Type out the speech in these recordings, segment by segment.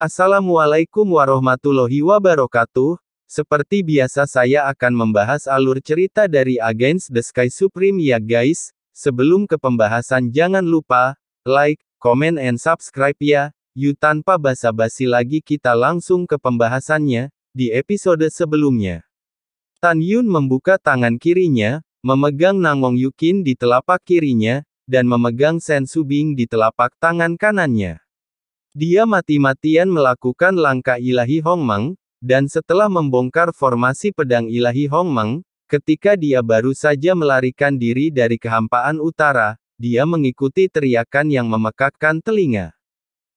Assalamualaikum warahmatullahi wabarakatuh. Seperti biasa saya akan membahas alur cerita dari Against the Sky Supreme ya guys. Sebelum ke pembahasan jangan lupa, like, comment and subscribe ya. Yuk tanpa basa-basi lagi kita langsung ke pembahasannya, di episode sebelumnya. Tan Yun membuka tangan kirinya, memegang Nangong Yukin di telapak kirinya, dan memegang Sen Subing di telapak tangan kanannya. Dia mati-matian melakukan langkah ilahi Hongmeng, dan setelah membongkar formasi pedang ilahi Hongmeng, ketika dia baru saja melarikan diri dari kehampaan utara, dia mengikuti teriakan yang memekakkan telinga.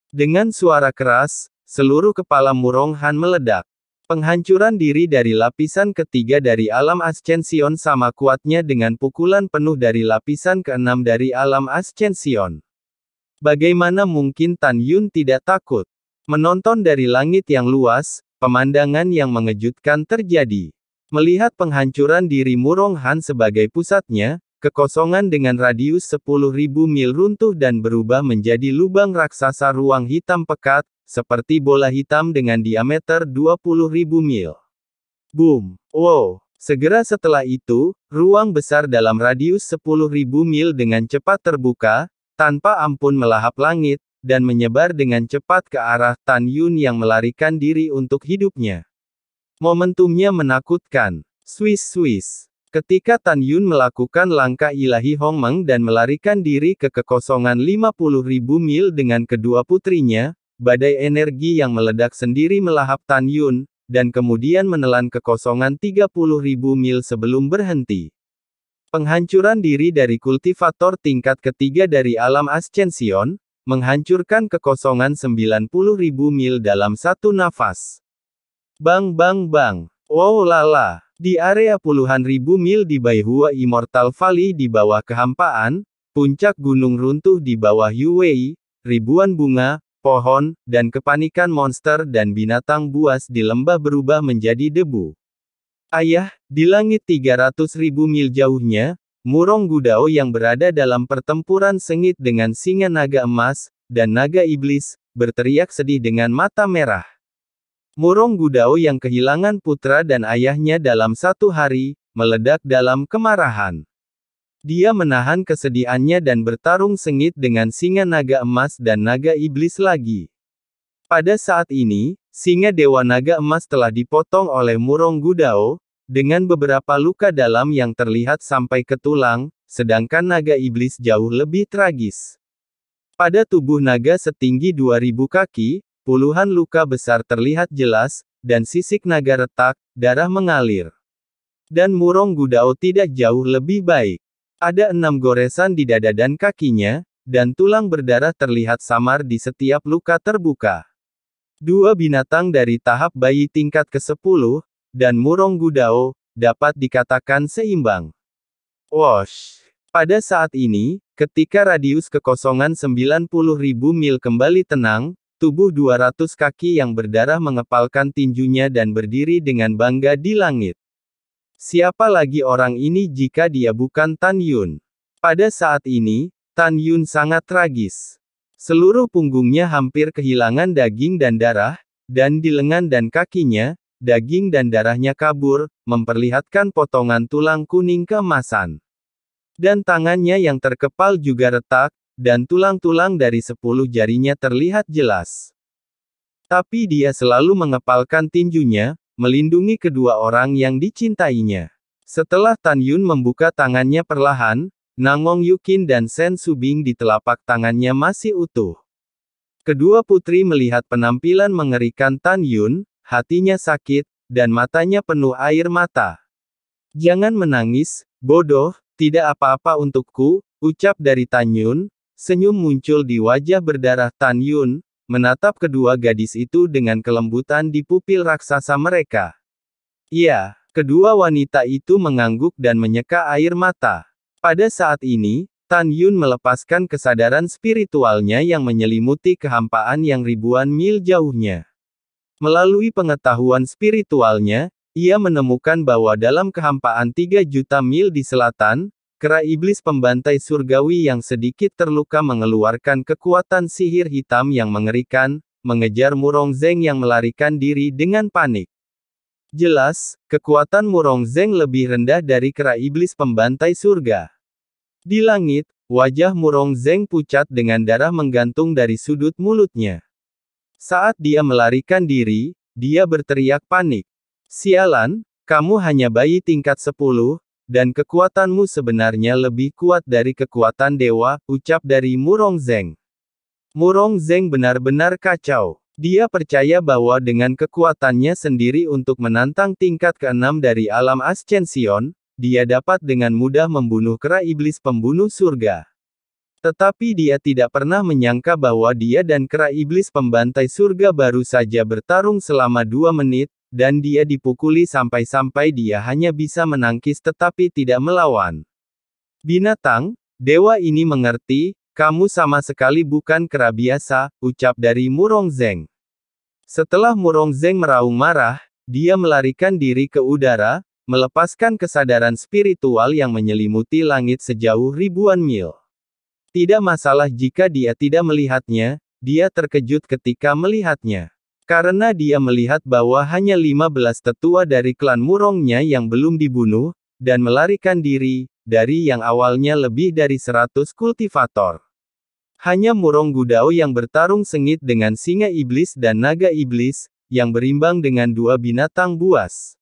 Dengan suara keras, seluruh kepala Murong Han meledak. Penghancuran diri dari lapisan ketiga dari alam Ascension sama kuatnya dengan pukulan penuh dari lapisan keenam dari alam Ascension. Bagaimana mungkin Tan Yun tidak takut? Menonton dari langit yang luas, pemandangan yang mengejutkan terjadi. Melihat penghancuran diri Murong Han sebagai pusatnya, kekosongan dengan radius 10.000 mil runtuh dan berubah menjadi lubang raksasa ruang hitam pekat, seperti bola hitam dengan diameter 20.000 mil. Boom! Wow! Segera setelah itu, ruang besar dalam radius 10.000 mil dengan cepat terbuka, tanpa ampun melahap langit, dan menyebar dengan cepat ke arah Tan Yun yang melarikan diri untuk hidupnya. Momentumnya menakutkan. Swiss. Ketika Tan Yun melakukan langkah ilahi Hongmeng dan melarikan diri ke kekosongan 50.000 mil dengan kedua putrinya, badai energi yang meledak sendiri melahap Tan Yun, dan kemudian menelan kekosongan 30.000 mil sebelum berhenti. Penghancuran diri dari kultivator tingkat ketiga dari alam Ascension, menghancurkan kekosongan 90.000 mil dalam satu nafas. Bang! Wow lala! Di area puluhan ribu mil di Baihua Immortal Valley di bawah kehampaan, puncak gunung runtuh di bawah Yuwei, ribuan bunga, pohon, dan kepanikan monster dan binatang buas di lembah berubah menjadi debu. Ayah, di langit 300.000 mil jauhnya, Murong Gudao yang berada dalam pertempuran sengit dengan singa naga emas, dan naga iblis, berteriak sedih dengan mata merah. Murong Gudao yang kehilangan putra dan ayahnya dalam satu hari, meledak dalam kemarahan. Dia menahan kesedihannya dan bertarung sengit dengan singa naga emas dan naga iblis lagi. Pada saat ini, singa dewa naga emas telah dipotong oleh Murong Gudao, dengan beberapa luka dalam yang terlihat sampai ke tulang, sedangkan naga iblis jauh lebih tragis. Pada tubuh naga setinggi 2000 kaki, puluhan luka besar terlihat jelas, dan sisik naga retak, darah mengalir. Dan Murong Gudao tidak jauh lebih baik. Ada 6 goresan di dada dan kakinya, dan tulang berdarah terlihat samar di setiap luka terbuka. 2 binatang dari tahap bayi tingkat ke-10, dan Murong Gudao, dapat dikatakan seimbang. Wosh! Pada saat ini, ketika radius kekosongan 90.000 mil kembali tenang, tubuh 200 kaki yang berdarah mengepalkan tinjunya dan berdiri dengan bangga di langit. Siapa lagi orang ini jika dia bukan Tan Yun? Pada saat ini, Tan Yun sangat tragis. Seluruh punggungnya hampir kehilangan daging dan darah, dan di lengan dan kakinya, daging dan darahnya kabur, memperlihatkan potongan tulang kuning keemasan. Dan tangannya yang terkepal juga retak, dan tulang-tulang dari 10 jarinya terlihat jelas. Tapi dia selalu mengepalkan tinjunya, melindungi kedua orang yang dicintainya. Setelah Tan Yun membuka tangannya perlahan, Nangong Yukin dan Sen Subing di telapak tangannya masih utuh. Kedua putri melihat penampilan mengerikan Tan Yun, hatinya sakit, dan matanya penuh air mata. Jangan menangis, bodoh, tidak apa-apa untukku, ucap dari Tan Yun. Senyum muncul di wajah berdarah Tan Yun, menatap kedua gadis itu dengan kelembutan di pupil raksasa mereka. Iya, kedua wanita itu mengangguk dan menyeka air mata. Pada saat ini, Tan Yun melepaskan kesadaran spiritualnya yang menyelimuti kehampaan yang ribuan mil jauhnya. Melalui pengetahuan spiritualnya, ia menemukan bahwa dalam kehampaan 3 juta mil di selatan, kera iblis pembantai surgawi yang sedikit terluka mengeluarkan kekuatan sihir hitam yang mengerikan, mengejar Murong Zeng yang melarikan diri dengan panik. Jelas, kekuatan Murong Zeng lebih rendah dari kera iblis pembantai surga. Di langit, wajah Murong Zeng pucat dengan darah menggantung dari sudut mulutnya. Saat dia melarikan diri, dia berteriak panik. Sialan, kamu hanya bayi tingkat 10, dan kekuatanmu sebenarnya lebih kuat dari kekuatan dewa, ucap dari Murong Zeng. Murong Zeng benar-benar kacau. Dia percaya bahwa dengan kekuatannya sendiri untuk menantang tingkat ke-6 dari alam Ascension, dia dapat dengan mudah membunuh kera iblis pembunuh surga. Tetapi dia tidak pernah menyangka bahwa dia dan kera iblis pembantai surga baru saja bertarung selama 2 menit, dan dia dipukuli sampai-sampai dia hanya bisa menangkis tetapi tidak melawan. Binatang, dewa ini mengerti, kamu sama sekali bukan kera biasa, ucap dari Murong Zeng. Setelah Murong Zeng meraung marah, dia melarikan diri ke udara, melepaskan kesadaran spiritual yang menyelimuti langit sejauh ribuan mil. Tidak masalah jika dia tidak melihatnya, dia terkejut ketika melihatnya. Karena dia melihat bahwa hanya 15 tetua dari klan Murongnya yang belum dibunuh, dan melarikan diri, dari yang awalnya lebih dari 100 kultivator. Hanya Murong Gudao yang bertarung sengit dengan singa iblis dan naga iblis, yang berimbang dengan 2 binatang buas.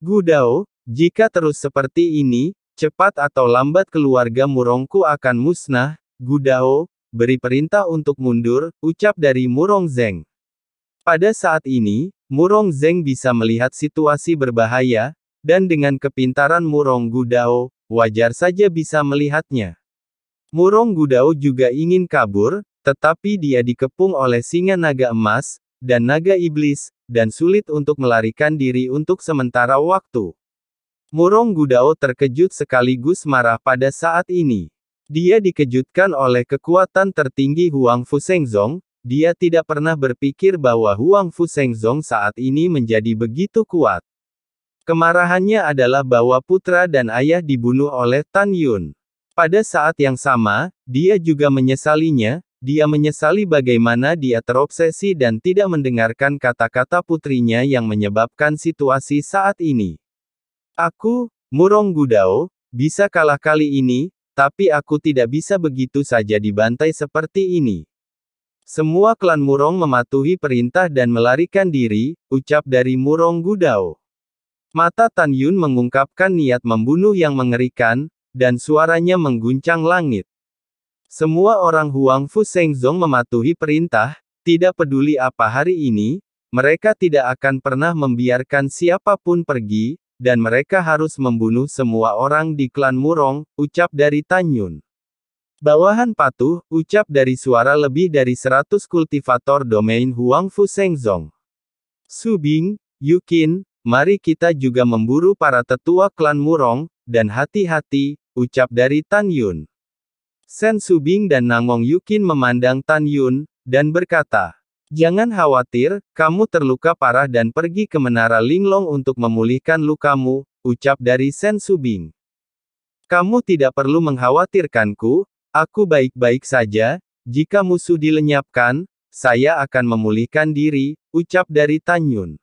Gudao, jika terus seperti ini, cepat atau lambat keluarga Murongku akan musnah. Gudao, beri perintah untuk mundur, ucap dari Murong Zeng. Pada saat ini, Murong Zeng bisa melihat situasi berbahaya, dan dengan kepintaran Murong Gudao, wajar saja bisa melihatnya. Murong Gudao juga ingin kabur, tetapi dia dikepung oleh singa naga emas, dan naga iblis, dan sulit untuk melarikan diri untuk sementara waktu. Murong Gudao terkejut sekaligus marah pada saat ini. Dia dikejutkan oleh kekuatan tertinggi Huang Fusengzong, dia tidak pernah berpikir bahwa Huang Fusengzong saat ini menjadi begitu kuat. Kemarahannya adalah bahwa putra dan ayah dibunuh oleh Tan Yun. Pada saat yang sama, dia juga menyesalinya, dia menyesali bagaimana dia terobsesi dan tidak mendengarkan kata-kata putrinya yang menyebabkan situasi saat ini. Aku, Murong Gudao, bisa kalah kali ini, tapi aku tidak bisa begitu saja dibantai seperti ini. Semua klan Murong mematuhi perintah dan melarikan diri, ucap dari Murong Gudao. Mata Tan Yun mengungkapkan niat membunuh yang mengerikan, dan suaranya mengguncang langit. Semua orang Huang Fusengzong mematuhi perintah, tidak peduli apa hari ini, mereka tidak akan pernah membiarkan siapapun pergi, dan mereka harus membunuh semua orang di klan Murong, ucap dari Tan Yun. Bawahan patuh, ucap dari suara lebih dari 100 kultivator domain Huang Fusengzong. Su Bing, Yukin, mari kita juga memburu para tetua klan Murong, dan hati-hati, ucap dari Tan Yun. Sen Su Bing dan Nangong Yukin memandang Tan Yun, dan berkata, jangan khawatir, kamu terluka parah dan pergi ke Menara Linglong untuk memulihkan lukamu, ucap dari Sen Su Bing. Kamu tidak perlu mengkhawatirkanku, aku baik-baik saja, jika musuh dilenyapkan, saya akan memulihkan diri, ucap dari Tan Yun.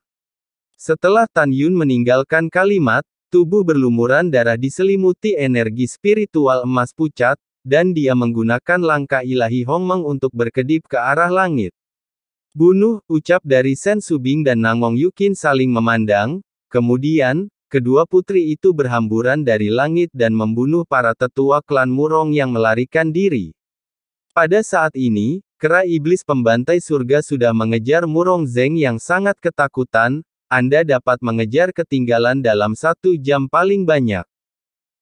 Setelah Tan Yun meninggalkan kalimat, tubuh berlumuran darah diselimuti energi spiritual emas pucat, dan dia menggunakan langkah ilahi Hongmeng untuk berkedip ke arah langit. Bunuh, ucap dari Sen Su Bing dan Nangong Yukin saling memandang, kemudian, kedua putri itu berhamburan dari langit dan membunuh para tetua klan Murong yang melarikan diri. Pada saat ini, kera iblis pembantai surga sudah mengejar Murong Zeng yang sangat ketakutan. Anda dapat mengejar ketinggalan dalam 1 jam paling banyak.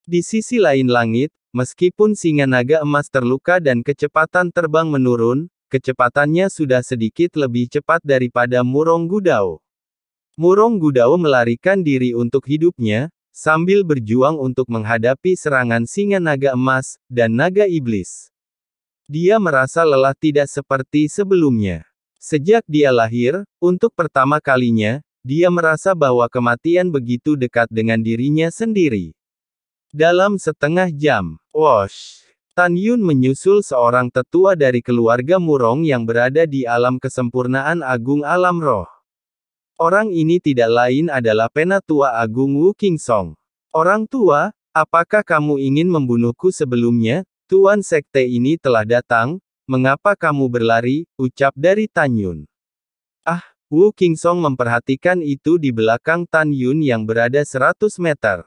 Di sisi lain langit, meskipun singa naga emas terluka dan kecepatan terbang menurun, kecepatannya sudah sedikit lebih cepat daripada Murong Gudao. Murong Gudao melarikan diri untuk hidupnya, sambil berjuang untuk menghadapi serangan singa naga emas, dan naga iblis. Dia merasa lelah tidak seperti sebelumnya. Sejak dia lahir, untuk pertama kalinya, dia merasa bahwa kematian begitu dekat dengan dirinya sendiri. Dalam setengah jam, whoosh, Tan Yun menyusul seorang tetua dari keluarga Murong yang berada di alam kesempurnaan agung alam roh. Orang ini tidak lain adalah Penatua Agung Wu Qingsong. Orang tua, apakah kamu ingin membunuhku sebelumnya? Tuan sekte ini telah datang, mengapa kamu berlari? Ucap dari Tan Yun. Ah, Wu Qingsong memperhatikan itu di belakang Tan Yun yang berada 100 meter.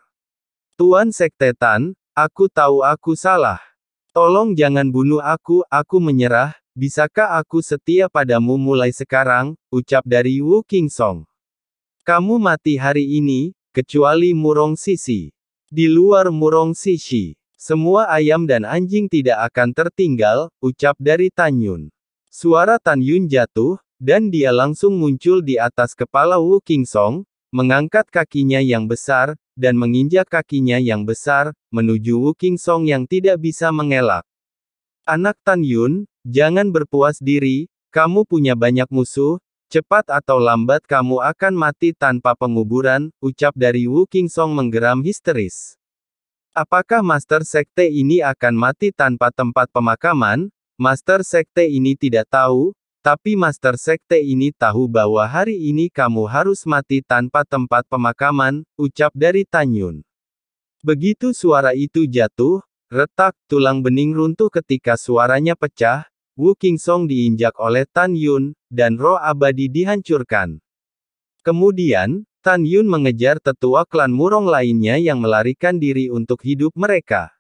Tuan sekte Tan, aku tahu aku salah. Tolong jangan bunuh aku menyerah, bisakah aku setia padamu mulai sekarang, ucap dari Wu Qingsong. Kamu mati hari ini, kecuali Murong Sisi. Di luar Murong Sisi, semua ayam dan anjing tidak akan tertinggal, ucap dari Tan Yun. Suara Tan Yun jatuh, dan dia langsung muncul di atas kepala Wu Qingsong, mengangkat kakinya yang besar, dan menginjak kakinya yang besar, menuju Wu Qingsong yang tidak bisa mengelak. Anak Tan Yun, jangan berpuas diri, kamu punya banyak musuh, cepat atau lambat kamu akan mati tanpa penguburan, ucap dari Wu Qingsong menggeram histeris. Apakah Master Sekte ini akan mati tanpa tempat pemakaman? Master Sekte ini tidak tahu, tapi Master Sekte ini tahu bahwa hari ini kamu harus mati tanpa tempat pemakaman, ucap dari Tan Yun. Begitu suara itu jatuh, retak, tulang bening runtuh ketika suaranya pecah, Wu Qingsong diinjak oleh Tan Yun, dan roh abadi dihancurkan. Kemudian, Tan Yun mengejar tetua klan Murong lainnya yang melarikan diri untuk hidup mereka.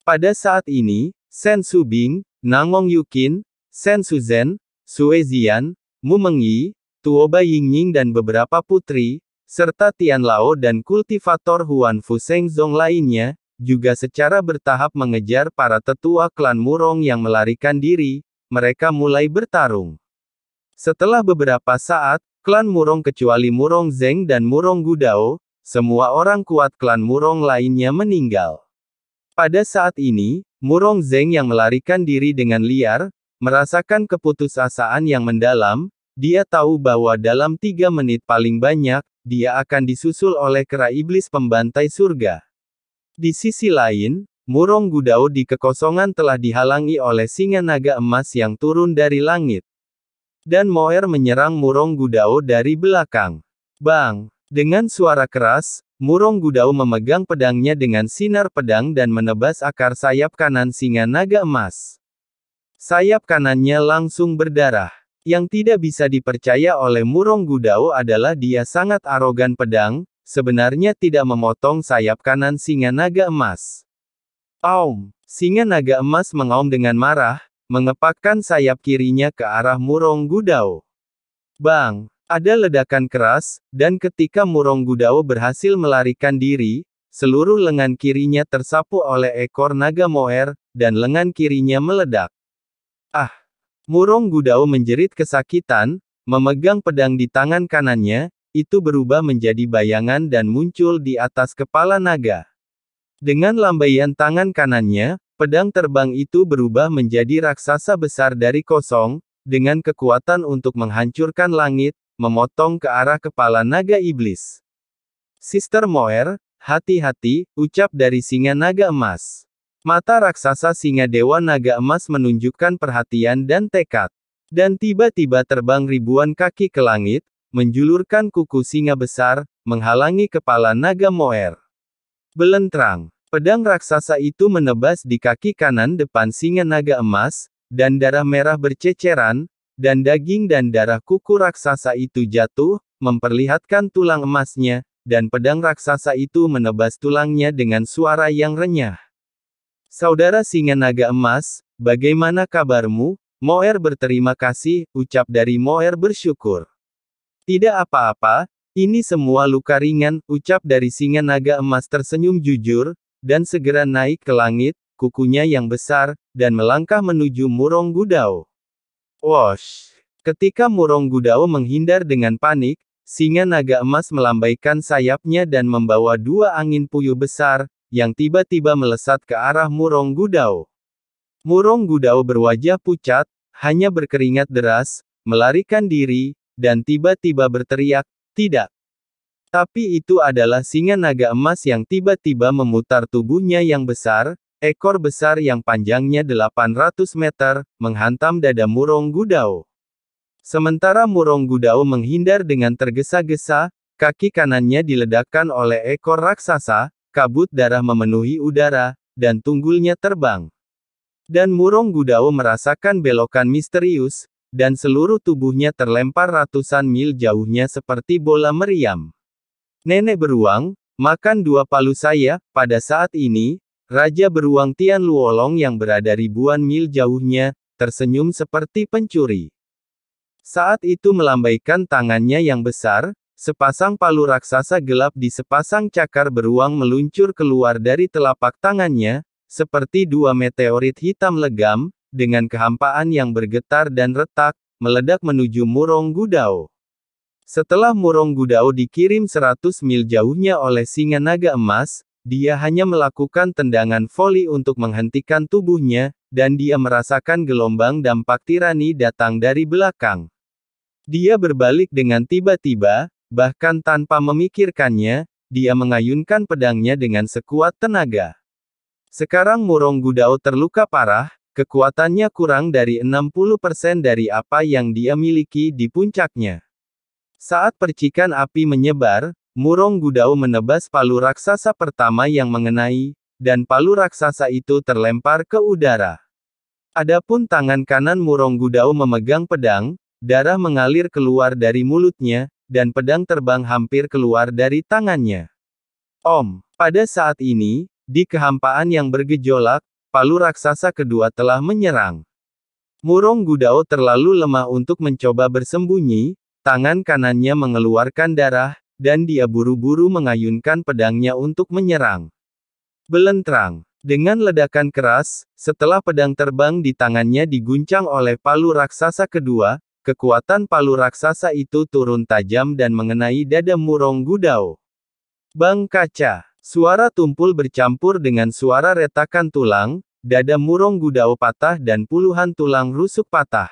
Pada saat ini, Shen Subing, Nangong Yukin, Shen Suzhen, Sue Zian, Mu Mengyi, Tuoba Yingying dan beberapa putri, serta Tian Lao dan kultivator Huan Fu Shengzong lainnya, juga secara bertahap mengejar para tetua klan Murong yang melarikan diri, mereka mulai bertarung. Setelah beberapa saat, klan Murong kecuali Murong Zeng dan Murong Gudao, semua orang kuat klan Murong lainnya meninggal. Pada saat ini, Murong Zeng yang melarikan diri dengan liar, merasakan keputusasaan yang mendalam, dia tahu bahwa dalam 3 menit paling banyak, dia akan disusul oleh kera iblis pembantai surga. Di sisi lain, Murong Gudao di kekosongan telah dihalangi oleh singa naga emas yang turun dari langit. Dan Moer menyerang Murong Gudao dari belakang. Bang! Dengan suara keras, Murong Gudao memegang pedangnya dengan sinar pedang dan menebas akar sayap kanan singa naga emas. Sayap kanannya langsung berdarah. Yang tidak bisa dipercaya oleh Murong Gudao adalah dia sangat arogan pedang, sebenarnya tidak memotong sayap kanan singa naga emas. Aum! Singa naga emas mengaum dengan marah, mengepakkan sayap kirinya ke arah Murong Gudao. Bang! Ada ledakan keras, dan ketika Murong Gudao berhasil melarikan diri, seluruh lengan kirinya tersapu oleh ekor naga Moer, dan lengan kirinya meledak. Ah! Murong Gudao menjerit kesakitan, memegang pedang di tangan kanannya, itu berubah menjadi bayangan dan muncul di atas kepala naga. Dengan lambaian tangan kanannya, pedang terbang itu berubah menjadi raksasa besar dari kosong, dengan kekuatan untuk menghancurkan langit, memotong ke arah kepala naga iblis. Sister Moer, hati-hati, ucap dari singa naga emas. Mata raksasa singa dewa naga emas menunjukkan perhatian dan tekad. Dan tiba-tiba terbang ribuan kaki ke langit, menjulurkan kuku singa besar, menghalangi kepala naga Moer. Belentrang. Pedang raksasa itu menebas di kaki kanan depan singa naga emas, dan darah merah berceceran, dan daging dan darah kuku raksasa itu jatuh, memperlihatkan tulang emasnya, dan pedang raksasa itu menebas tulangnya dengan suara yang renyah. Saudara singa naga emas, bagaimana kabarmu? Moer berterima kasih, ucap dari Moer bersyukur. Tidak apa-apa, ini semua luka ringan, ucap dari singa naga emas tersenyum jujur, dan segera naik ke langit, kukunya yang besar, dan melangkah menuju Murong Gudao. Wosh! Ketika Murong Gudao menghindar dengan panik, singa naga emas melambaikan sayapnya dan membawa 2 angin puyuh besar, yang tiba-tiba melesat ke arah Murong Gudao. Murong Gudao berwajah pucat, hanya berkeringat deras, melarikan diri, dan tiba-tiba berteriak, "Tidak!" Tapi itu adalah singa naga emas yang tiba-tiba memutar tubuhnya yang besar, Ekor besar yang panjangnya 800 meter, menghantam dada Murong Gudao. Sementara Murong Gudao menghindar dengan tergesa-gesa, kaki kanannya diledakkan oleh ekor raksasa, kabut darah memenuhi udara, dan tunggulnya terbang. Dan Murong Gudao merasakan belokan misterius, dan seluruh tubuhnya terlempar ratusan mil jauhnya seperti bola meriam. Nenek beruang, makan 2 palu saya. Pada saat ini, Raja Beruang Tian Luolong yang berada ribuan mil jauhnya, tersenyum seperti pencuri. Saat itu melambaikan tangannya yang besar, sepasang palu raksasa gelap di sepasang cakar beruang meluncur keluar dari telapak tangannya, seperti 2 meteorit hitam legam, dengan kehampaan yang bergetar dan retak, meledak menuju Murong Gudao. Setelah Murong Gudao dikirim 100 mil jauhnya oleh singa naga emas, dia hanya melakukan tendangan voli untuk menghentikan tubuhnya, dan dia merasakan gelombang dampak tirani datang dari belakang. Dia berbalik dengan tiba-tiba, bahkan tanpa memikirkannya, dia mengayunkan pedangnya dengan sekuat tenaga. Sekarang Murong Gudao terluka parah, kekuatannya kurang dari 60% dari apa yang dia miliki di puncaknya. Saat percikan api menyebar, Murong Gudao menebas palu raksasa pertama yang mengenai, dan palu raksasa itu terlempar ke udara. Adapun tangan kanan Murong Gudao memegang pedang, darah mengalir keluar dari mulutnya, dan pedang terbang hampir keluar dari tangannya. Pada saat ini, di kehampaan yang bergejolak, palu raksasa kedua telah menyerang. Murong Gudao terlalu lemah untuk mencoba bersembunyi, tangan kanannya mengeluarkan darah, dan dia buru-buru mengayunkan pedangnya untuk menyerang. Belentrang. Dengan ledakan keras, setelah pedang terbang di tangannya diguncang oleh palu raksasa kedua, kekuatan palu raksasa itu turun tajam dan mengenai dada Murong Gudao. Bang kaca. Suara tumpul bercampur dengan suara retakan tulang, dada Murong Gudao patah dan puluhan tulang rusuk patah.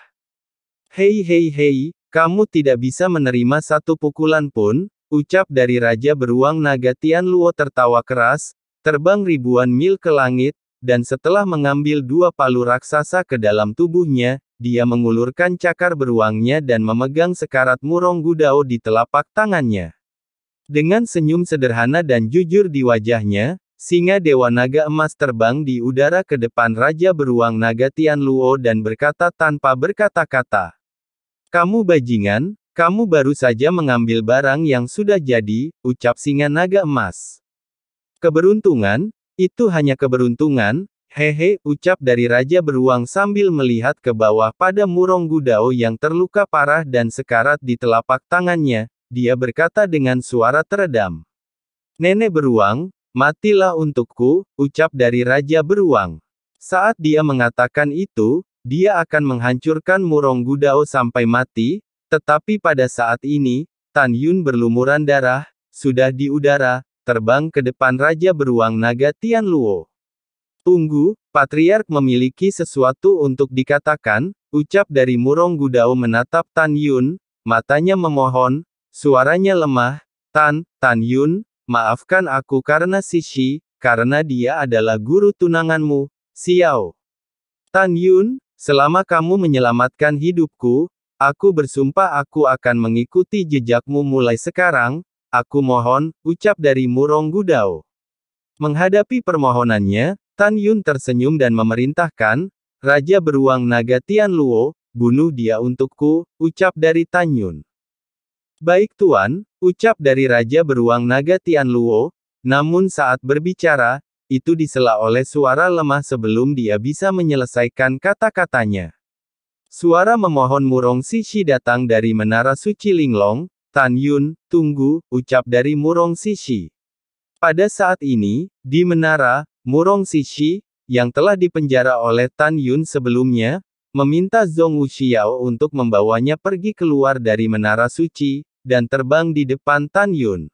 Hei hei hei, kamu tidak bisa menerima satu pukulan pun, ucap dari Raja Beruang Naga Tian Luo tertawa keras, terbang ribuan mil ke langit, dan setelah mengambil 2 palu raksasa ke dalam tubuhnya, dia mengulurkan cakar beruangnya dan memegang sekarat Murong Gudao di telapak tangannya. Dengan senyum sederhana dan jujur di wajahnya, singa Dewa Naga Emas terbang di udara ke depan Raja Beruang Naga Tian Luo dan berkata tanpa berkata-kata. Kamu bajingan, kamu baru saja mengambil barang yang sudah jadi, ucap singa naga emas. Keberuntungan? Itu hanya keberuntungan, hehe, ucap dari Raja Beruang sambil melihat ke bawah pada Murong Gudao yang terluka parah dan sekarat di telapak tangannya, dia berkata dengan suara teredam. Nenek Beruang, matilah untukku, ucap dari Raja Beruang. Saat dia mengatakan itu, dia akan menghancurkan Murong Gudao sampai mati. Tetapi pada saat ini, Tan Yun berlumuran darah, sudah di udara, terbang ke depan Raja Beruang Naga Tian Luo. Tunggu, Patriark memiliki sesuatu untuk dikatakan, ucap dari Murong Gudao menatap Tan Yun, matanya memohon, suaranya lemah, Tan Yun, maafkan aku karena Sishi, karena dia adalah guru tunanganmu, Xiao. Tan Yun, selama kamu menyelamatkan hidupku, aku bersumpah aku akan mengikuti jejakmu mulai sekarang, aku mohon, ucap dari Murong Gudao. Menghadapi permohonannya, Tan Yun tersenyum dan memerintahkan, Raja Beruang Naga Tian Luo, bunuh dia untukku, ucap dari Tan Yun. Baik Tuan, ucap dari Raja Beruang Naga Tian Luo, namun saat berbicara, itu disela oleh suara lemah sebelum dia bisa menyelesaikan kata-katanya. Suara memohon Murong Sishi datang dari Menara Suci Linglong. Tan Yun, tunggu, ucap dari Murong Sishi. Pada saat ini, di menara, Murong Sishi, yang telah dipenjara oleh Tan Yun sebelumnya, meminta Zhong Wuxiao untuk membawanya pergi keluar dari Menara Suci, dan terbang di depan Tan Yun.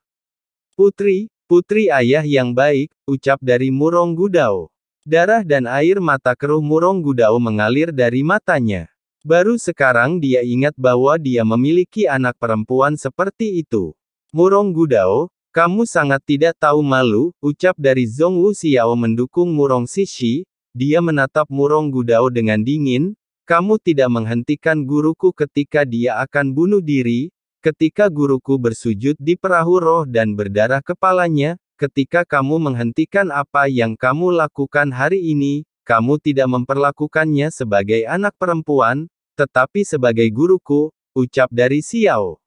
Putri ayah yang baik, ucap dari Murong Gudao. Darah dan air mata keruh Murong Gudao mengalir dari matanya. Baru sekarang dia ingat bahwa dia memiliki anak perempuan seperti itu. Murong Gudao, Kamu sangat tidak tahu malu, ucap dari Zhong Wuxiao mendukung Murong Sishi. Dia menatap Murong Gudao dengan dingin. Kamu tidak menghentikan guruku ketika dia akan bunuh diri, ketika guruku bersujud di perahu roh dan berdarah kepalanya, ketika kamu menghentikan apa yang kamu lakukan hari ini, kamu tidak memperlakukannya sebagai anak perempuan, tetapi sebagai guruku, ucap dari Xiao.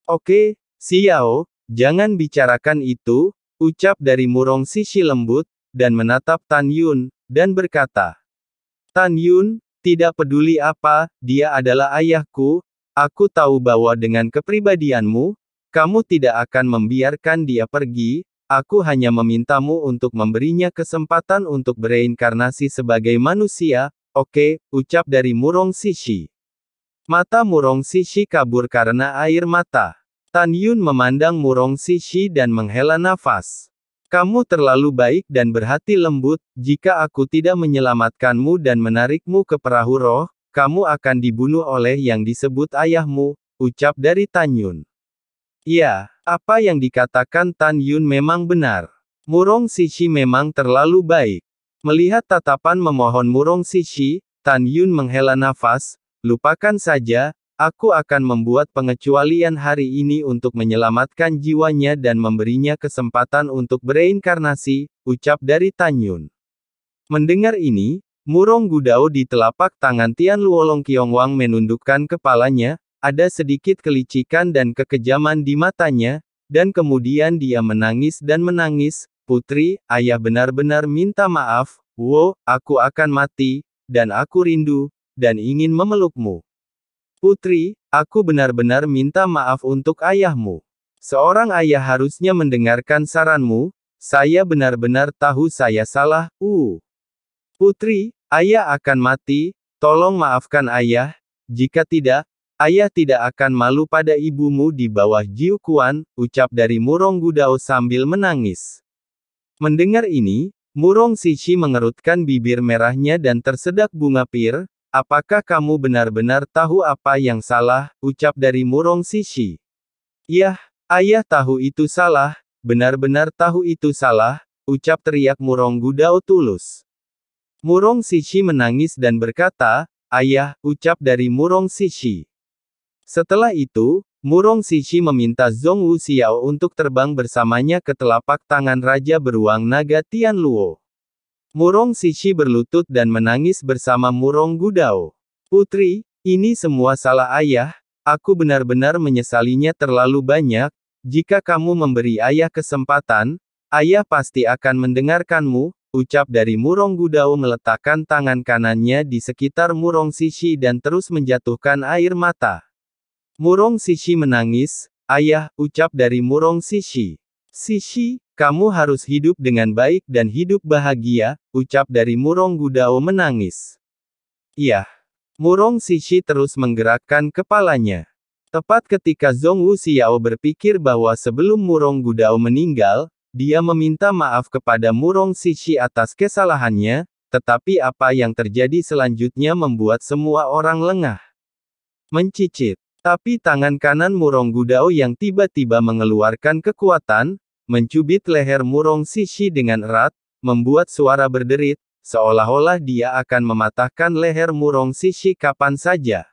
Oke, Xiao, jangan bicarakan itu, ucap dari Murong Sishi lembut, dan menatap Tan Yun, dan berkata, Tan Yun, tidak peduli apa, dia adalah ayahku, aku tahu bahwa dengan kepribadianmu, kamu tidak akan membiarkan dia pergi, aku hanya memintamu untuk memberinya kesempatan untuk bereinkarnasi sebagai manusia, oke, ucap dari Murong Sishi. Mata Murong Sishi kabur karena air mata. Tan Yun memandang Murong Sishi dan menghela nafas. Kamu terlalu baik dan berhati lembut, jika aku tidak menyelamatkanmu dan menarikmu ke perahu roh, kamu akan dibunuh oleh yang disebut ayahmu, ucap dari Tan Yun. Ya, apa yang dikatakan Tan Yun memang benar. Murong Sishi memang terlalu baik. Melihat tatapan memohon Murong Sishi, Tan Yun menghela nafas, lupakan saja, aku akan membuat pengecualian hari ini untuk menyelamatkan jiwanya dan memberinya kesempatan untuk bereinkarnasi, ucap dari Tan Yun. Mendengar ini, Murong Gudao di telapak tangan Tian Luolong Qiongwang menundukkan kepalanya, ada sedikit kelicikan dan kekejaman di matanya, dan kemudian dia menangis dan menangis, putri, ayah benar-benar minta maaf, aku akan mati, dan aku rindu, dan ingin memelukmu. Putri, aku benar-benar minta maaf untuk ayahmu. Seorang ayah harusnya mendengarkan saranmu, saya benar-benar tahu saya salah, Putri, ayah akan mati, tolong maafkan ayah, jika tidak, ayah tidak akan malu pada ibumu di bawah Jiu Quan, ucap dari Murong Gudao sambil menangis. Mendengar ini, Murong Sishi mengerutkan bibir merahnya dan tersedak bunga pir. Apakah kamu benar-benar tahu apa yang salah, ucap dari Murong Sishi. Yah, ayah tahu itu salah, benar-benar tahu itu salah, ucap teriak Murong Gudao tulus. Murong Sishi menangis dan berkata, ayah, ucap dari Murong Sishi. Setelah itu, Murong Sishi meminta Zhong Wuxiao untuk terbang bersamanya ke telapak tangan Raja Beruang Naga Tian Luo. Murong Sishi berlutut dan menangis bersama Murong Gudao. Putri, ini semua salah ayah, aku benar-benar menyesalinya terlalu banyak, jika kamu memberi ayah kesempatan, ayah pasti akan mendengarkanmu, ucap dari Murong Gudao meletakkan tangan kanannya di sekitar Murong Sishi dan terus menjatuhkan air mata. Murong Sishi menangis, ayah, ucap dari Murong Sishi. Sishi, kamu harus hidup dengan baik dan hidup bahagia, ucap dari Murong Gudao menangis. Iya. Murong Sishi terus menggerakkan kepalanya. Tepat ketika Zhong Wuxiao berpikir bahwa sebelum Murong Gudao meninggal, dia meminta maaf kepada Murong Sishi atas kesalahannya, tetapi apa yang terjadi selanjutnya membuat semua orang lengah. Mencicit. Tapi tangan kanan Murong Gudao yang tiba-tiba mengeluarkan kekuatan, mencubit leher Murong Sishi dengan erat, membuat suara berderit, seolah-olah dia akan mematahkan leher Murong Sishi kapan saja.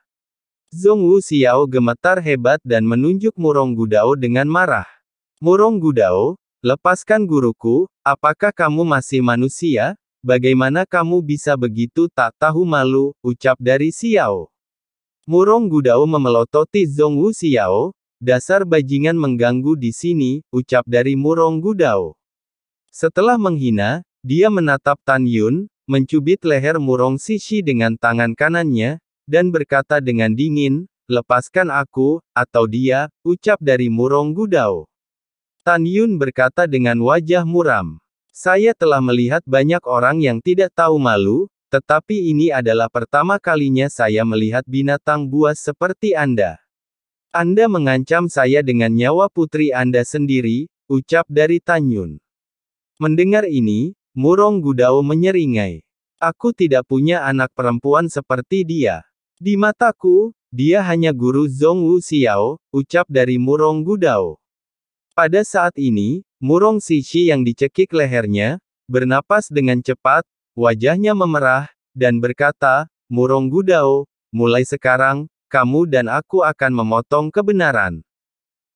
Zhong Wuxiao gemetar hebat dan menunjuk Murong Gudao dengan marah. Murong Gudao, lepaskan guruku, apakah kamu masih manusia? Bagaimana kamu bisa begitu tak tahu malu, ucap dari Xiao. Murong Gudao memelototi Zhong Wuxiao. Dasar bajingan mengganggu di sini, ucap dari Murong Gudao. Setelah menghina, dia menatap Tan Yun, mencubit leher Murong Sishi dengan tangan kanannya, dan berkata dengan dingin, lepaskan aku, atau dia, ucap dari Murong Gudao. Tan Yun berkata dengan wajah muram. Saya telah melihat banyak orang yang tidak tahu malu, tetapi ini adalah pertama kalinya saya melihat binatang buas seperti Anda. Anda mengancam saya dengan nyawa putri Anda sendiri, ucap dari Tan Yun. Mendengar ini, Murong Gudao menyeringai. Aku tidak punya anak perempuan seperti dia. Di mataku, dia hanya guru Zhong Wuxiao, ucap dari Murong Gudao. Pada saat ini, Murong Sishi yang dicekik lehernya, bernapas dengan cepat, wajahnya memerah, dan berkata, Murong Gudao, mulai sekarang, kamu dan aku akan memotong kebenaran.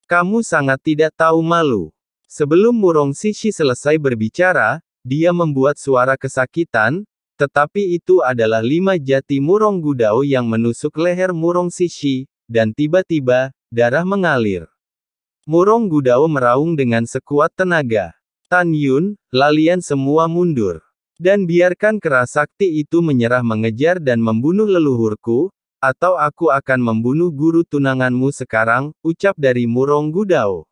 Kamu sangat tidak tahu malu. Sebelum Murong Sishi selesai berbicara, dia membuat suara kesakitan, tetapi itu adalah 5 jati Murong Gudao yang menusuk leher Murong Sishi, dan tiba-tiba, darah mengalir. Murong Gudao meraung dengan sekuat tenaga. Tan Yun, kalian semua mundur. Dan biarkan kera sakti itu menyerah mengejar dan membunuh leluhurku, atau aku akan membunuh guru tunanganmu sekarang, ucap dari Murong Gudao.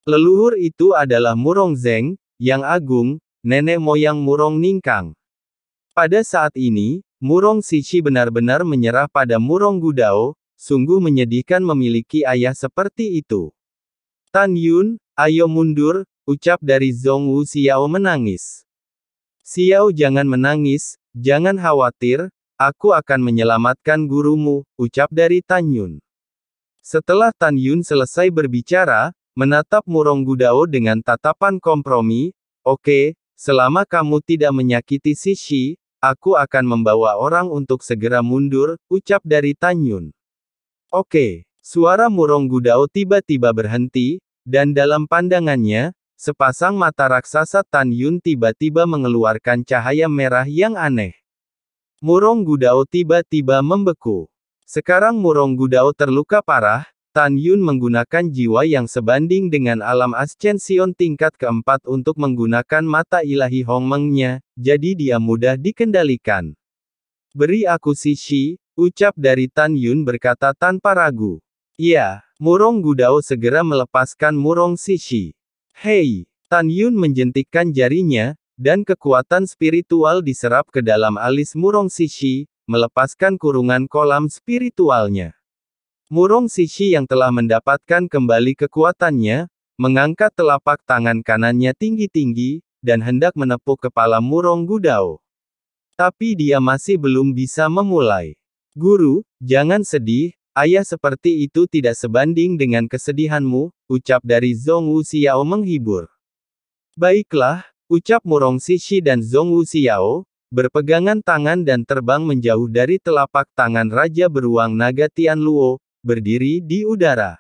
Leluhur itu adalah Murong Zeng, yang agung, nenek moyang Murong Ningkang. Pada saat ini, Murong Sishi benar-benar menyerah pada Murong Gudao, sungguh menyedihkan memiliki ayah seperti itu. Tan Yun, ayo mundur, ucap dari Zhong Wu. Xiao menangis. Xiao jangan menangis, jangan khawatir, aku akan menyelamatkan gurumu, ucap dari Tan Yun. Setelah Tan Yun selesai berbicara, menatap Murong Gudao dengan tatapan kompromi, oke, selama kamu tidak menyakiti Sishi, aku akan membawa orang untuk segera mundur, ucap dari Tan Yun. Oke. Suara Murong Gudao tiba-tiba berhenti, dan dalam pandangannya, sepasang mata raksasa Tan Yun tiba-tiba mengeluarkan cahaya merah yang aneh. Murong Gudao tiba-tiba membeku. Sekarang Murong Gudao terluka parah, Tan Yun menggunakan jiwa yang sebanding dengan alam ascension tingkat keempat untuk menggunakan mata ilahi Hongmeng-nya, jadi dia mudah dikendalikan. Beri aku Sishi, ucap dari Tan Yun berkata tanpa ragu. Iya, Murong Gudao segera melepaskan Murong Sishi. Hei, Tan Yun menjentikkan jarinya, dan kekuatan spiritual diserap ke dalam alis Murong Sishi, melepaskan kurungan kolam spiritualnya. Murong Sishi yang telah mendapatkan kembali kekuatannya, mengangkat telapak tangan kanannya tinggi-tinggi, dan hendak menepuk kepala Murong Gudao. Tapi dia masih belum bisa memulai. Guru, jangan sedih. Ayah seperti itu tidak sebanding dengan kesedihanmu, ucap dari Zhong Wu. Xiao menghibur. Baiklah, ucap Murong Sishi dan Zhong Wu. Xiao, berpegangan tangan dan terbang menjauh dari telapak tangan Raja Beruang Naga Tianluo, berdiri di udara.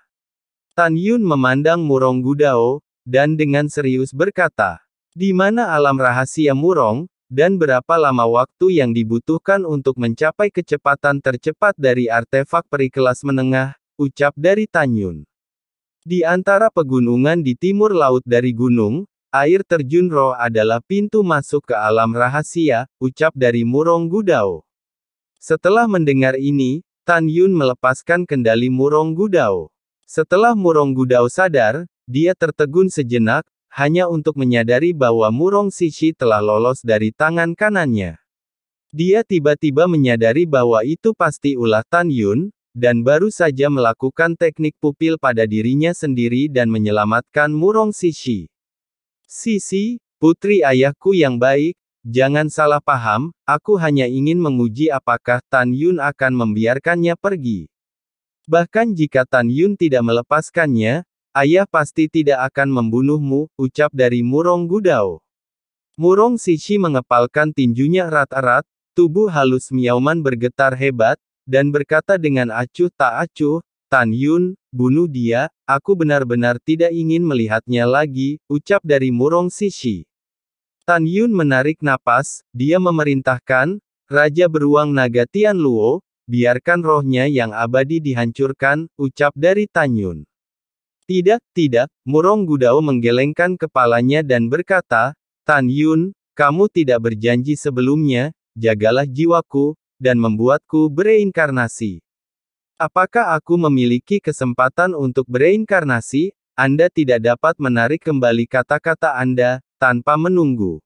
Tan Yun memandang Murong Gudao, dan dengan serius berkata, di mana alam rahasia Murong? Dan berapa lama waktu yang dibutuhkan untuk mencapai kecepatan tercepat dari artefak peri kelas menengah, ucap dari Tan Yun. Di antara pegunungan di timur laut dari gunung, air terjun roh adalah pintu masuk ke alam rahasia, ucap dari Murong Gudao. Setelah mendengar ini, Tan Yun melepaskan kendali Murong Gudao. Setelah Murong Gudao sadar, dia tertegun sejenak, hanya untuk menyadari bahwa Murong Sishi telah lolos dari tangan kanannya. Dia tiba-tiba menyadari bahwa itu pasti ulah Tan Yun, dan baru saja melakukan teknik pupil pada dirinya sendiri dan menyelamatkan Murong Sishi. Sishi, putri ayahku yang baik, jangan salah paham, aku hanya ingin menguji apakah Tan Yun akan membiarkannya pergi. Bahkan jika Tan Yun tidak melepaskannya, ayah pasti tidak akan membunuhmu, ucap dari Murong Gudao. Murong Sishi mengepalkan tinjunya erat-erat, tubuh halus Miaoman bergetar hebat, dan berkata dengan acuh tak acuh, Tan Yun, bunuh dia, aku benar-benar tidak ingin melihatnya lagi, ucap dari Murong Sishi. Tan Yun menarik napas, dia memerintahkan, Raja Beruang Naga Tianluo, biarkan rohnya yang abadi dihancurkan, ucap dari Tan Yun. Tidak, tidak, Murong Gudao menggelengkan kepalanya dan berkata, Tan Yun, kamu tidak berjanji sebelumnya, jagalah jiwaku, dan membuatku bereinkarnasi. Apakah aku memiliki kesempatan untuk bereinkarnasi? Anda tidak dapat menarik kembali kata-kata Anda, tanpa menunggu.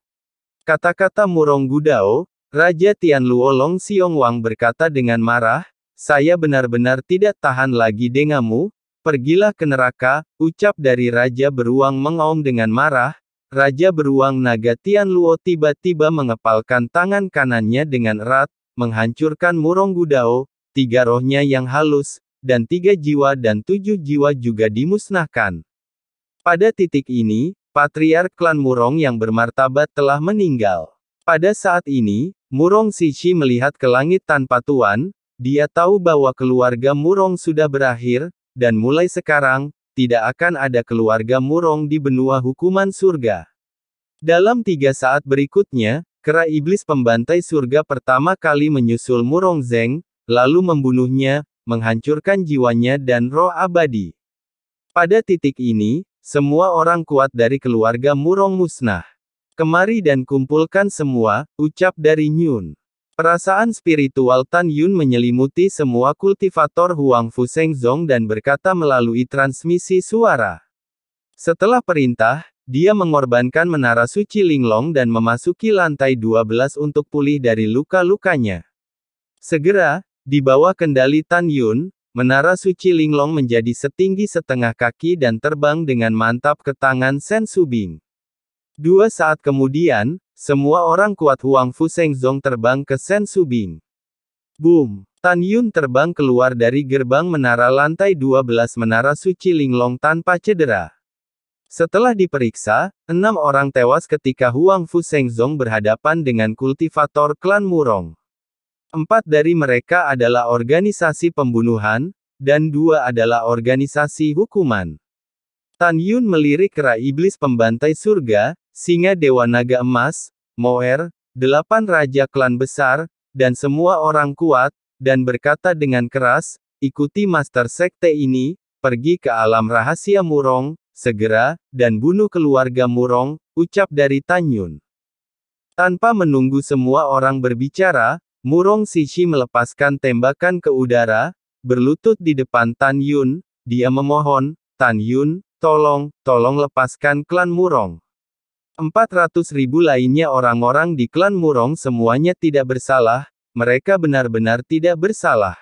Kata-kata Murong Gudao, Raja Tianluo Long Xiongwang berkata dengan marah, saya benar-benar tidak tahan lagi denganmu. Pergilah ke neraka, ucap dari Raja Beruang mengaum dengan marah. Raja Beruang Naga Tianluo tiba-tiba mengepalkan tangan kanannya dengan erat, menghancurkan Murong Gudao, 3 rohnya yang halus, dan 3 jiwa dan 7 jiwa juga dimusnahkan. Pada titik ini, patriark klan Murong yang bermartabat telah meninggal. Pada saat ini, Murong Sishi melihat ke langit tanpa tuan, dia tahu bahwa keluarga Murong sudah berakhir, dan mulai sekarang, tidak akan ada keluarga Murong di benua hukuman surga. Dalam 3 saat berikutnya, kera iblis pembantai surga pertama kali menyusul Murong Zeng, lalu membunuhnya, menghancurkan jiwanya dan roh abadi. Pada titik ini, semua orang kuat dari keluarga Murong musnah. Kemari dan kumpulkan semua, ucap dari Nyun. Perasaan spiritual Tan Yun menyelimuti semua kultivator Huang Fu Shengzong dan berkata melalui transmisi suara. Setelah perintah, dia mengorbankan menara suci Linglong dan memasuki lantai 12 untuk pulih dari luka-lukanya. Segera, di bawah kendali Tan Yun, menara suci Linglong menjadi setinggi setengah kaki dan terbang dengan mantap ke tangan Sen Subing. 2 saat kemudian, semua orang kuat Huang Fu Shengzong terbang ke Sen Subing. Boom! Tan Yun terbang keluar dari gerbang menara lantai 12 menara suci Linglong tanpa cedera. Setelah diperiksa, 6 orang tewas ketika Huang Fu Shengzong berhadapan dengan kultivator klan Murong. 4 dari mereka adalah organisasi pembunuhan, dan 2 adalah organisasi hukuman. Tan Yun melirik kera iblis pembantai surga, singa dewa naga emas, Moer, 8 raja klan besar, dan semua orang kuat, dan berkata dengan keras, ikuti master sekte ini, pergi ke alam rahasia Murong, segera, dan bunuh keluarga Murong, ucap dari Tan Yun. Tanpa menunggu semua orang berbicara, Murong Sishi melepaskan tembakan ke udara, berlutut di depan Tan Yun, dia memohon, Tan Yun, tolong lepaskan klan Murong. 400.000 lainnya orang-orang di klan Murong semuanya tidak bersalah, mereka benar-benar tidak bersalah.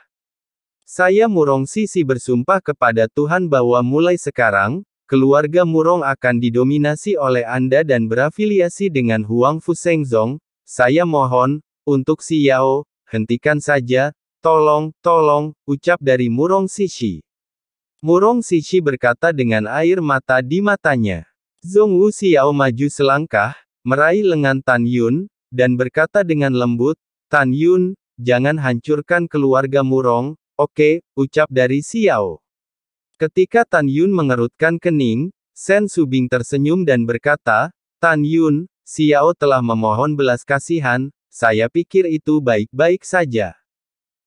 Saya Murong Sishi bersumpah kepada Tuhan bahwa mulai sekarang, keluarga Murong akan didominasi oleh Anda dan berafiliasi dengan Huang Fu Shengzong, saya mohon, untuk Xiao, hentikan saja, tolong, ucap dari Murong Sishi. Murong Sishi berkata dengan air mata di matanya. Zhongwu Xiao maju selangkah, meraih lengan Tan Yun, dan berkata dengan lembut, Tan Yun, jangan hancurkan keluarga Murong, oke, ucap dari Xiao. Ketika Tan Yun mengerutkan kening, Sen Subing tersenyum dan berkata, Tan Yun, Xiao telah memohon belas kasihan, saya pikir itu baik-baik saja.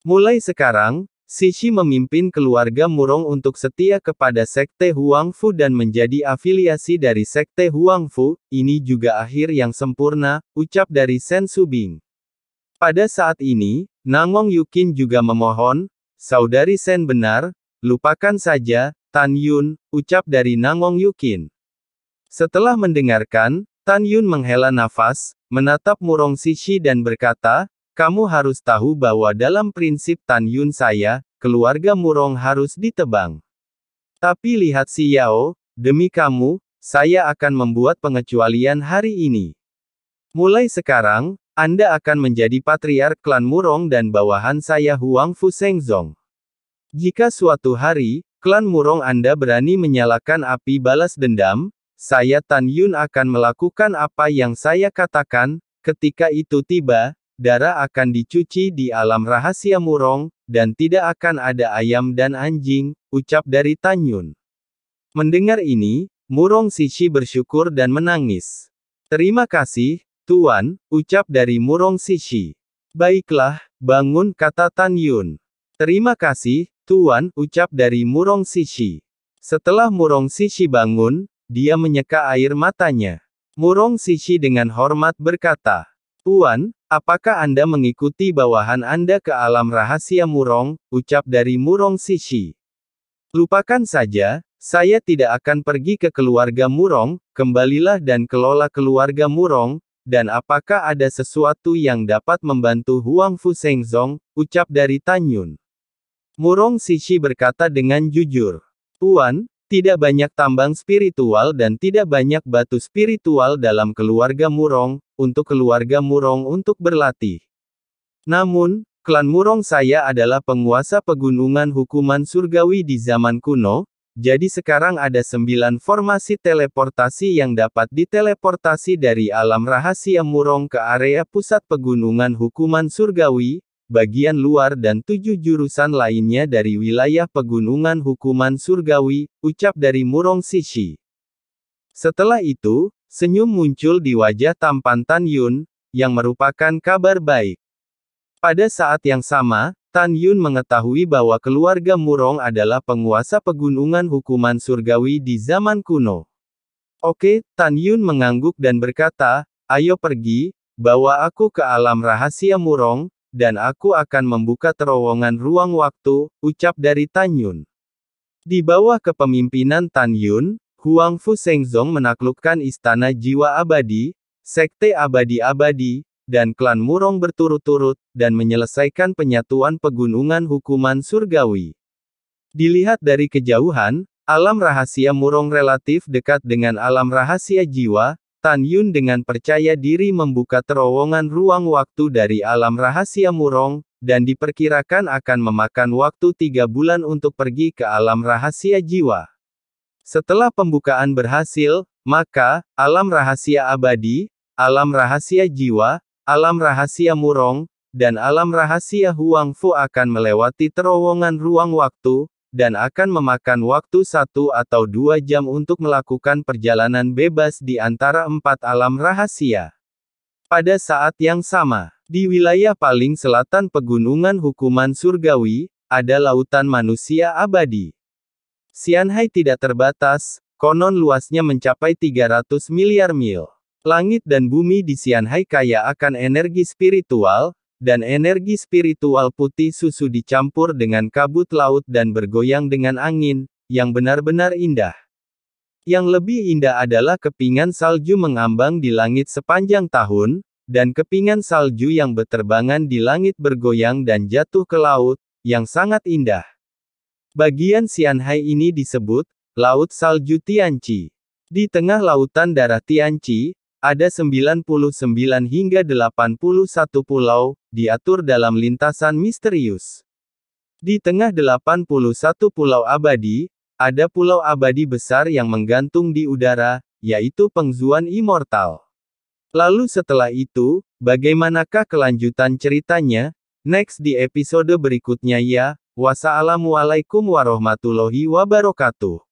Mulai sekarang, Sishi memimpin keluarga Murong untuk setia kepada Sekte Huang Fu dan menjadi afiliasi dari Sekte Huang Fu, ini juga akhir yang sempurna, ucap dari Sen Subing. Pada saat ini, Nangong Yukin juga memohon, saudari Sen benar, lupakan saja, Tan Yun, ucap dari Nangong Yukin. Setelah mendengarkan, Tan Yun menghela nafas, menatap Murong Sishi dan berkata, kamu harus tahu bahwa dalam prinsip Tan Yun saya, keluarga Murong harus ditebang. Tapi lihat Xiao, demi kamu, saya akan membuat pengecualian hari ini. Mulai sekarang, Anda akan menjadi patriark klan Murong dan bawahan saya Huang Fu Shengzong. Jika suatu hari, klan Murong Anda berani menyalakan api balas dendam, saya Tan Yun akan melakukan apa yang saya katakan, ketika itu tiba, darah akan dicuci di alam rahasia Murong, dan tidak akan ada ayam dan anjing, ucap dari Tan Yun. Mendengar ini, Murong Sishi bersyukur dan menangis. Terima kasih, Tuan, ucap dari Murong Sishi. Baiklah, bangun, kata Tan Yun. Terima kasih, Tuan, ucap dari Murong Sishi. Setelah Murong Sishi bangun, dia menyeka air matanya. Murong Sishi dengan hormat berkata, Tuan, apakah Anda mengikuti bawahan Anda ke alam rahasia Murong, ucap dari Murong Sishi. Lupakan saja, saya tidak akan pergi ke keluarga Murong, kembalilah dan kelola keluarga Murong, dan apakah ada sesuatu yang dapat membantu Huang Fu Shengzong, ucap dari Tan Yun. Murong Sishi berkata dengan jujur. Tuan, tidak banyak tambang spiritual dan tidak banyak batu spiritual dalam keluarga Murong, untuk keluarga Murong untuk berlatih. Namun, klan Murong saya adalah penguasa pegunungan hukuman surgawi di zaman kuno, Jadi sekarang ada 9 formasi teleportasi yang dapat diteleportasi dari alam rahasia Murong ke area pusat pegunungan hukuman surgawi, bagian luar dan 7 jurusan lainnya dari wilayah pegunungan hukuman surgawi, ucap dari Murong Sishi. Setelah itu, senyum muncul di wajah tampan Tan Yun, yang merupakan kabar baik. Pada saat yang sama, Tan Yun mengetahui bahwa keluarga Murong adalah penguasa pegunungan hukuman surgawi di zaman kuno. Oke, Tan Yun mengangguk dan berkata, ayo pergi, bawa aku ke alam rahasia Murong, dan aku akan membuka terowongan ruang waktu, ucap dari Tan Yun. Di bawah kepemimpinan Tan Yun, Huang Fu Shengzong menaklukkan istana jiwa abadi, sekte abadi-abadi, dan klan Murong berturut-turut, dan menyelesaikan penyatuan pegunungan hukuman surgawi. Dilihat dari kejauhan, alam rahasia Murong relatif dekat dengan alam rahasia jiwa. Tan Yun dengan percaya diri membuka terowongan ruang waktu dari alam rahasia Murong, dan diperkirakan akan memakan waktu 3 bulan untuk pergi ke alam rahasia jiwa. Setelah pembukaan berhasil, maka, alam rahasia abadi, alam rahasia jiwa, alam rahasia Murong, dan alam rahasia Huang Fu akan melewati terowongan ruang waktu, dan akan memakan waktu 1 atau 2 jam untuk melakukan perjalanan bebas di antara 4 alam rahasia. Pada saat yang sama, di wilayah paling selatan pegunungan hukuman surgawi, ada lautan manusia abadi. Xianhai tidak terbatas, konon luasnya mencapai 300 miliar mil. Langit dan bumi di Xianhai kaya akan energi spiritual, dan energi spiritual putih susu dicampur dengan kabut laut dan bergoyang dengan angin, yang benar-benar indah. Yang lebih indah adalah kepingan salju mengambang di langit sepanjang tahun, dan kepingan salju yang berterbangan di langit bergoyang dan jatuh ke laut, yang sangat indah. Bagian Xianhai ini disebut, Laut Salju Tianqi. Di tengah lautan darah Tianqi, ada 99 hingga 81 pulau, diatur dalam lintasan misterius. Di tengah 81 pulau abadi, ada pulau abadi besar yang menggantung di udara, yaitu Pengzuan Immortal. Lalu setelah itu, bagaimanakah kelanjutan ceritanya? Next di episode berikutnya ya. Wassalamualaikum warahmatullahi wabarakatuh.